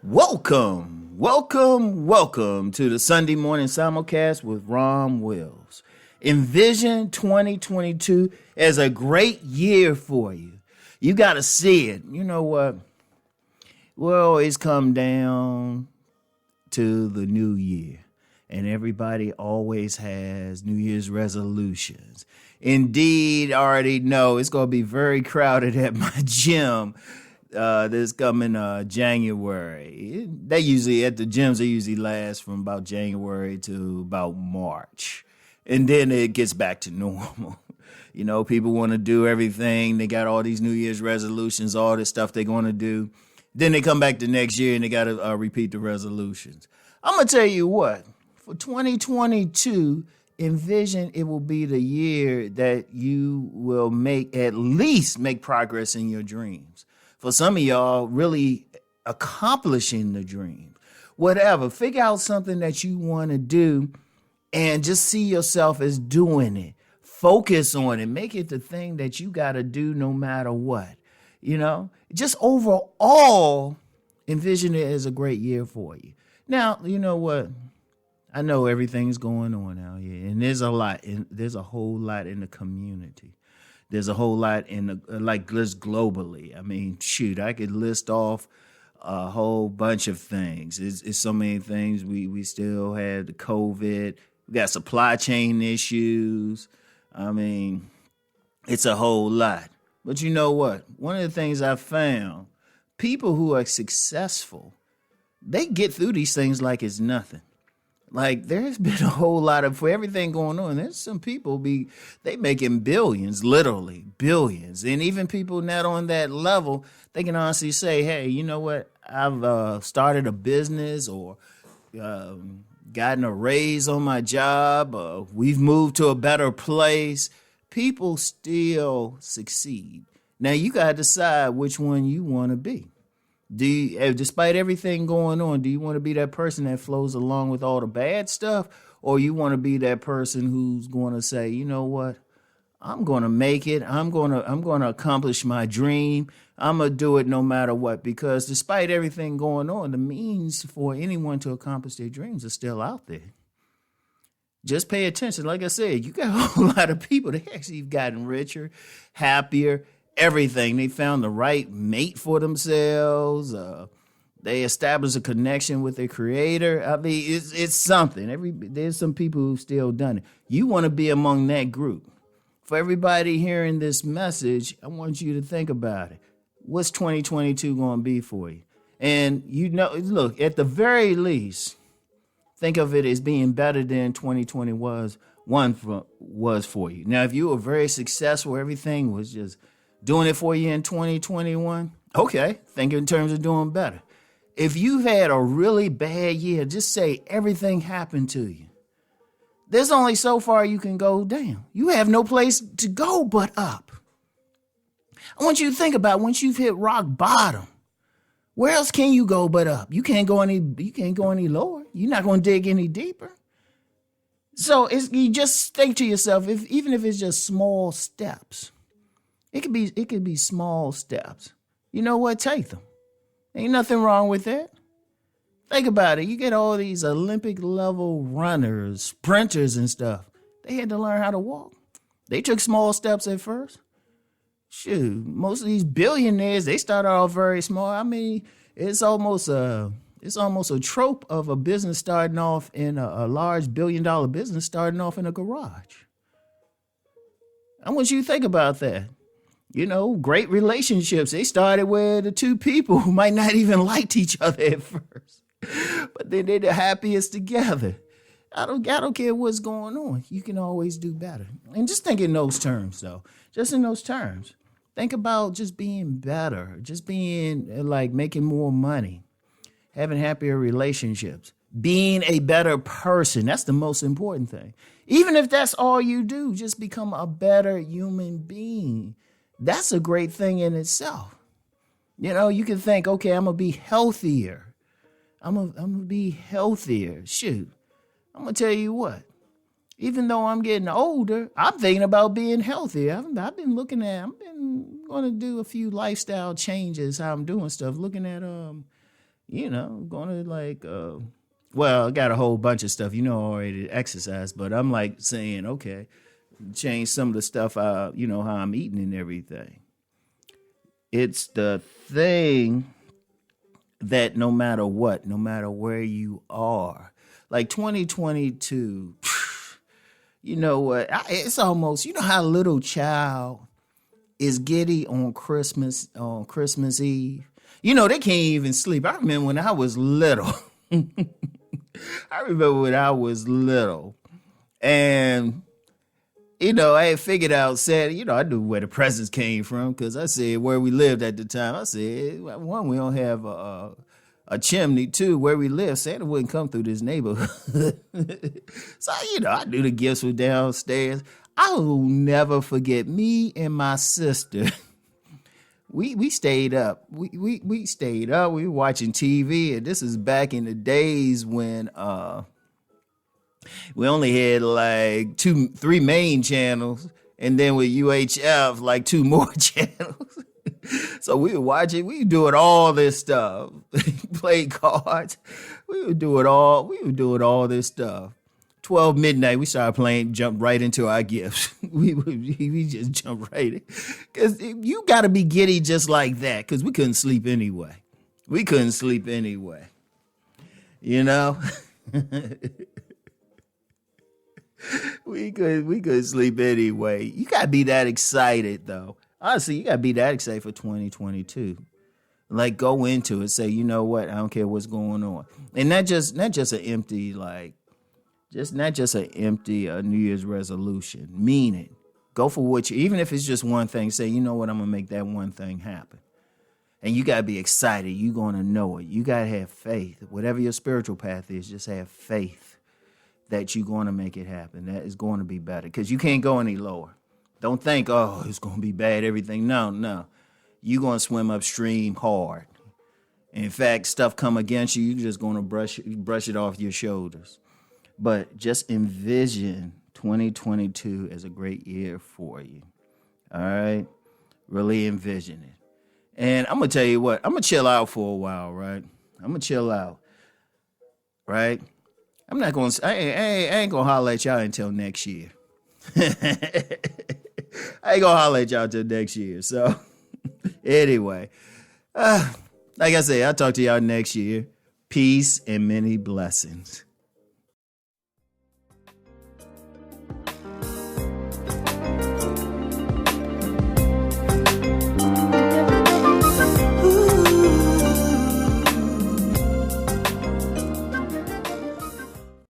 Welcome to the Sunday morning simulcast with Rom Wills. Envision 2022 as a great year for you. You got to see it. You know what? We'll always come down to the new year, and everybody always has New Year's resolutions. Indeed, I already know it's going to be very crowded at my gym this coming January. They usually last from about January to about March, and then it gets back to normal. You know, people want to do everything. They got all these New Year's resolutions, all this stuff they're going to do. Then they come back the next year and they got to repeat the resolutions. I'm gonna tell you what, for 2022, envision it will be the year that you will at least make progress in your dreams. For some of y'all, really accomplishing the dream. Whatever, figure out something that you want to do and just see yourself as doing it. Focus on it. Make it the thing that you got to do no matter what. You know, just overall, envision it as a great year for you. Now, you know what? I know everything's going on out here, and there's a whole lot in the community. There's a whole lot just globally. I mean, shoot, I could list off a whole bunch of things. It's so many things. We still have the COVID. We got supply chain issues. I mean, it's a whole lot. But you know what? One of the things I found, people who are successful, they get through these things like it's nothing. Like, there's been a whole lot for everything going on. There's some people they making billions, literally billions. And even people not on that level, they can honestly say, hey, you know what? I've started a business or gotten a raise on my job. We've moved to a better place. People still succeed. Now, you got to decide which one you want to be. Despite everything going on, do you want to be that person that flows along with all the bad stuff? Or you want to be that person who's going to say, you know what? I'm going to make it. I'm going to accomplish my dream. I'm going to do it no matter what. Because despite everything going on, the means for anyone to accomplish their dreams are still out there. Just pay attention. Like I said, you got a whole lot of people that actually have gotten richer, happier, everything. They found the right mate for themselves. They established a connection with their creator. I mean, it's something. There's some people who've still done it. You want to be among that group. For everybody hearing this message, I want you to think about it. What's 2022 going to be for you? And you know, look, at the very least, think of it as being better than 2020 was for you. Now, if you were very successful, everything was just doing it for you in 2021, okay, think in terms of doing better. If you've had a really bad year, just say everything happened to you. There's only so far you can go down. You have no place to go but up. I want you to think about once you've hit rock bottom, where else can you go but up? You can't go any lower. You're not going to dig any deeper. So you just think to yourself, even if it's just small steps. It could be small steps. You know what? Take them. Ain't nothing wrong with that. Think about it. You get all these Olympic level runners, sprinters and stuff. They had to learn how to walk. They took small steps at first. Shoot, most of these billionaires, they started off very small. I mean, it's almost a trope of a business starting off in a large $1 billion business starting off in a garage. I want you to think about that. You know, great relationships. They started with the two people who might not even liked each other at first, but then they're the happiest together. I don't care what's going on. You can always do better. And just think in those terms, though. Just in those terms. Think about just being better, just being like making more money, having happier relationships, being a better person. That's the most important thing. Even if that's all you do, just become a better human being. That's a great thing in itself. You know, you can think, okay, I'm going to be healthier. I'm gonna be healthier. Shoot, I'm going to tell you what. Even though I'm getting older, I'm thinking about being healthier. I've been going to do a few lifestyle changes, how I'm doing stuff, looking at, going to like, well, I got a whole bunch of stuff, already to exercise, but I'm like saying, okay, change some of the stuff, how I'm eating and everything. It's the thing that no matter what, no matter where you are, like 2022, you know what? It's almost, how a little child is giddy on Christmas Eve. They can't even sleep. I remember when I was little. And I had figured out, I knew where the presents came from because I said where we lived at the time. I said, one, we don't have a chimney. Two, where we live, Santa wouldn't come through this neighborhood. So, I knew the gifts were downstairs. I will never forget me and my sister. We stayed up. We stayed up. We were watching TV, and this is back in the days when we only had like 3 main channels, and then with UHF, like 2 more channels. So we were watching, we were doing all this stuff. Play cards. We were doing all this stuff. 12 midnight, we started playing, jumped right into our gifts. we just jumped right in. Because you got to be giddy just like that, because we couldn't sleep anyway. We couldn't sleep anyway. We could sleep anyway. You got to be that excited, though. Honestly, you got to be that excited for 2022. Like, go into it, say, you know what, I don't care what's going on. And not just an empty, like, not just an empty New Year's resolution. Mean it. Go for what even if it's just one thing, say, you know what, I'm going to make that one thing happen. And you got to be excited. You're going to know it. You got to have faith. Whatever your spiritual path is, just have faith that you're going to make it happen. That is going to be better because you can't go any lower. Don't think, oh, it's going to be bad, everything. No. You're going to swim upstream hard. In fact, stuff come against you, you're just going to brush it off your shoulders. But just envision 2022 as a great year for you. All right? Really envision it. And I'm going to tell you what, I'm going to chill out for a while, right? I'm going to chill out, right? I'm not going to, I ain't going to holler at y'all until next year. I ain't going to holler at y'all until next year. So anyway, like I say, I'll talk to y'all next year. Peace and many blessings.